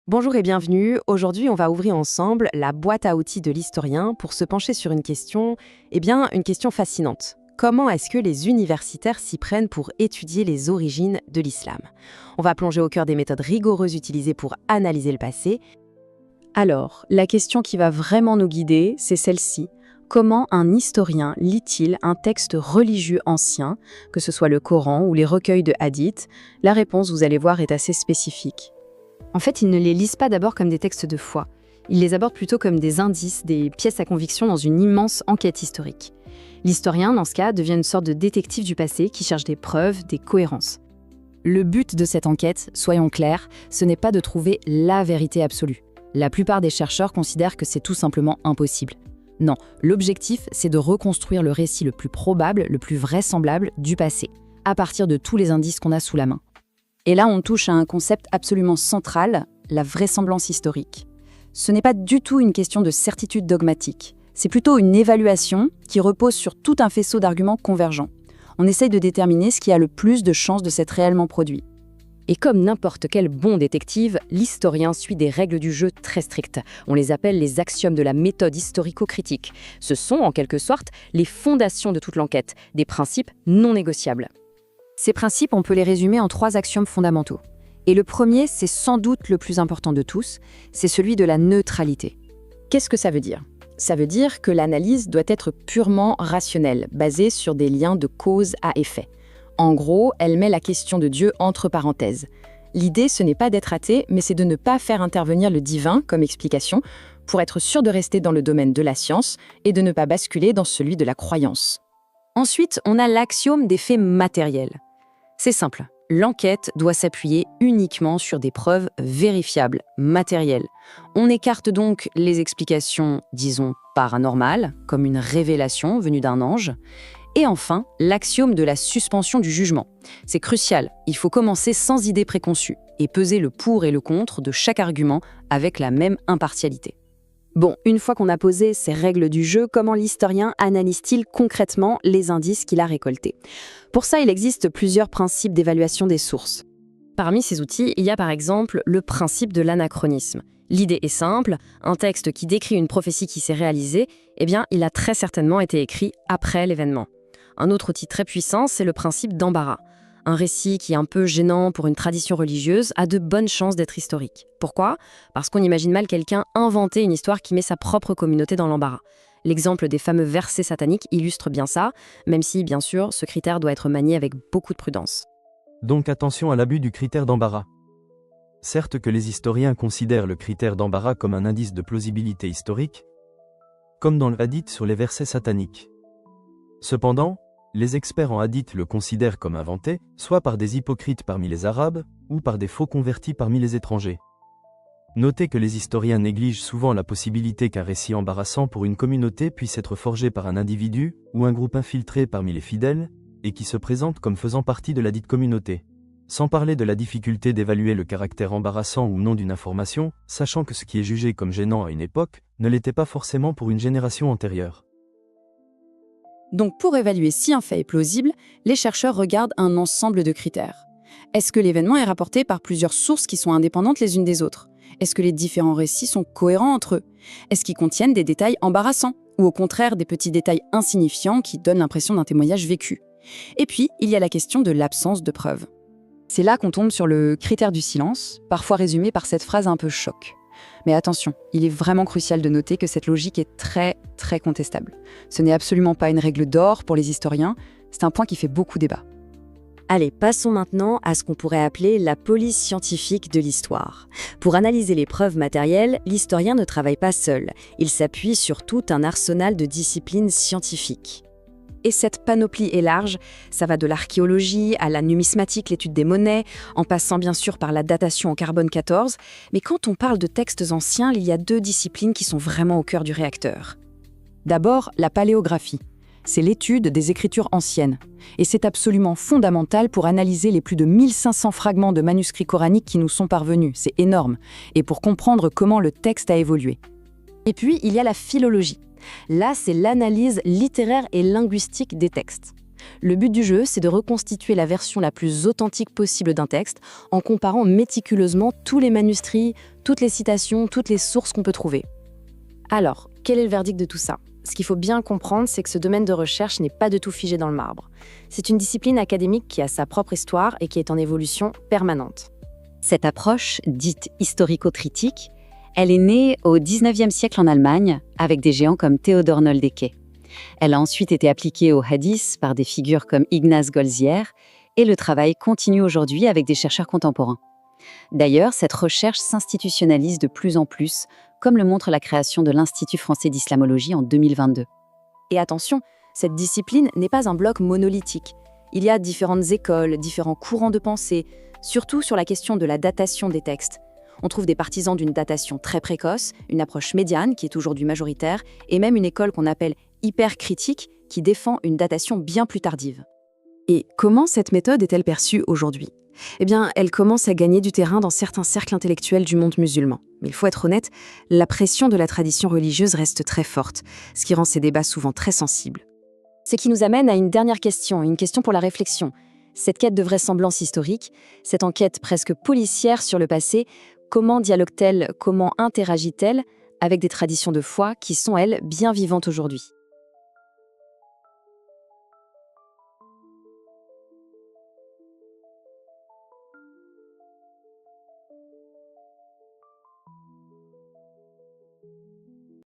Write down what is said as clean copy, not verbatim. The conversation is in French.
Bonjour et bienvenue. Aujourd'hui, on va ouvrir ensemble la boîte à outils de l'historien pour se pencher sur une question, une question fascinante. Comment est-ce que les universitaires s'y prennent pour étudier les origines de l'islam? On va plonger au cœur des méthodes rigoureuses utilisées pour analyser le passé. Alors, la question qui va vraiment nous guider, c'est celle-ci. Comment un historien lit-il un texte religieux ancien, que ce soit le Coran ou les recueils de hadiths? La réponse, vous allez voir, est assez spécifique. En fait, ils ne les lisent pas d'abord comme des textes de foi. Ils les abordent plutôt comme des indices, des pièces à conviction dans une immense enquête historique. L'historien, dans ce cas, devient une sorte de détective du passé qui cherche des preuves, des cohérences. Le but de cette enquête, soyons clairs, ce n'est pas de trouver la vérité absolue. La plupart des chercheurs considèrent que c'est tout simplement impossible. Non, l'objectif, c'est de reconstruire le récit le plus probable, le plus vraisemblable du passé, à partir de tous les indices qu'on a sous la main. Et là, on touche à un concept absolument central, la vraisemblance historique. Ce n'est pas du tout une question de certitude dogmatique, c'est plutôt une évaluation qui repose sur tout un faisceau d'arguments convergents. On essaye de déterminer ce qui a le plus de chances de s'être réellement produit. Et comme n'importe quel bon détective, l'historien suit des règles du jeu très strictes. On les appelle les axiomes de la méthode historico-critique. Ce sont, en quelque sorte, les fondations de toute l'enquête, des principes non négociables. Ces principes, on peut les résumer en 3 axiomes fondamentaux. Et le premier, c'est sans doute le plus important de tous, c'est celui de la neutralité. Qu'est-ce que ça veut dire? Ça veut dire que l'analyse doit être purement rationnelle, basée sur des liens de cause à effet. En gros, elle met la question de Dieu entre parenthèses. L'idée, ce n'est pas d'être athée, mais c'est de ne pas faire intervenir le divin comme explication pour être sûr de rester dans le domaine de la science et de ne pas basculer dans celui de la croyance. Ensuite, on a l'axiome des faits matériels. C'est simple, l'enquête doit s'appuyer uniquement sur des preuves vérifiables, matérielles. On écarte donc les explications, disons, paranormales, comme une révélation venue d'un ange. Et enfin, l'axiome de la suspension du jugement. C'est crucial, il faut commencer sans idée préconçue et peser le pour et le contre de chaque argument avec la même impartialité. Bon, une fois qu'on a posé ces règles du jeu, comment l'historien analyse-t-il concrètement les indices qu'il a récoltés? Pour ça, il existe plusieurs principes d'évaluation des sources. Parmi ces outils, il y a par exemple le principe de l'anachronisme. L'idée est simple, un texte qui décrit une prophétie qui s'est réalisée, il a très certainement été écrit après l'événement. Un autre outil très puissant, c'est le principe d'embarras. Un récit qui est un peu gênant pour une tradition religieuse a de bonnes chances d'être historique. Pourquoi? Parce qu'on imagine mal quelqu'un inventer une histoire qui met sa propre communauté dans l'embarras. L'exemple des fameux versets sataniques illustre bien ça, même si, bien sûr, ce critère doit être manié avec beaucoup de prudence. Donc attention à l'abus du critère d'embarras. Certes que les historiens considèrent le critère d'embarras comme un indice de plausibilité historique, comme dans le hadith sur les versets sataniques. Cependant, les experts en hadith le considèrent comme inventé, soit par des hypocrites parmi les Arabes, ou par des faux convertis parmi les étrangers. Notez que les historiens négligent souvent la possibilité qu'un récit embarrassant pour une communauté puisse être forgé par un individu, ou un groupe infiltré parmi les fidèles, et qui se présente comme faisant partie de la dite communauté. Sans parler de la difficulté d'évaluer le caractère embarrassant ou non d'une information, sachant que ce qui est jugé comme gênant à une époque, ne l'était pas forcément pour une génération antérieure. Donc pour évaluer si un fait est plausible, les chercheurs regardent un ensemble de critères. Est-ce que l'événement est rapporté par plusieurs sources qui sont indépendantes les unes des autres? Est-ce que les différents récits sont cohérents entre eux? Est-ce qu'ils contiennent des détails embarrassants? Ou au contraire des petits détails insignifiants qui donnent l'impression d'un témoignage vécu? Et puis, il y a la question de l'absence de preuves. C'est là qu'on tombe sur le critère du silence, parfois résumé par cette phrase un peu choc. Mais attention, il est vraiment crucial de noter que cette logique est très contestable. Ce n'est absolument pas une règle d'or pour les historiens, c'est un point qui fait beaucoup débat. Allez, passons maintenant à ce qu'on pourrait appeler la police scientifique de l'histoire. Pour analyser les preuves matérielles, l'historien ne travaille pas seul. Il s'appuie sur tout un arsenal de disciplines scientifiques. Et cette panoplie est large, ça va de l'archéologie à la numismatique, l'étude des monnaies, en passant bien sûr par la datation en carbone 14. Mais quand on parle de textes anciens, il y a 2 disciplines qui sont vraiment au cœur du réacteur. D'abord, la paléographie. C'est l'étude des écritures anciennes. Et c'est absolument fondamental pour analyser les plus de 1500 fragments de manuscrits coraniques qui nous sont parvenus. C'est énorme. Et pour comprendre comment le texte a évolué. Et puis, il y a la philologie. Là, c'est l'analyse littéraire et linguistique des textes. Le but du jeu, c'est de reconstituer la version la plus authentique possible d'un texte en comparant méticuleusement tous les manuscrits, toutes les citations, toutes les sources qu'on peut trouver. Alors, quel est le verdict de tout ça ? Ce qu'il faut bien comprendre, c'est que ce domaine de recherche n'est pas du tout figé dans le marbre. C'est une discipline académique qui a sa propre histoire et qui est en évolution permanente. Cette approche, dite historico-critique, elle est née au XIXe siècle en Allemagne, avec des géants comme Theodor Noldeke. Elle a ensuite été appliquée au hadith par des figures comme Ignaz Goldziher, et le travail continue aujourd'hui avec des chercheurs contemporains. D'ailleurs, cette recherche s'institutionnalise de plus en plus, comme le montre la création de l'Institut français d'islamologie en 2022. Et attention, cette discipline n'est pas un bloc monolithique. Il y a différentes écoles, différents courants de pensée, surtout sur la question de la datation des textes. On trouve des partisans d'une datation très précoce, une approche médiane qui est aujourd'hui majoritaire, et même une école qu'on appelle hypercritique qui défend une datation bien plus tardive. Et comment cette méthode est-elle perçue aujourd'hui ? Eh bien, elle commence à gagner du terrain dans certains cercles intellectuels du monde musulman. Mais il faut être honnête, la pression de la tradition religieuse reste très forte, ce qui rend ces débats souvent très sensibles. Ce qui nous amène à une dernière question, une question pour la réflexion. Cette quête de vraisemblance historique, cette enquête presque policière sur le passé, comment dialogue-t-elle, comment interagit-elle avec des traditions de foi qui sont, elles, bien vivantes aujourd'hui ?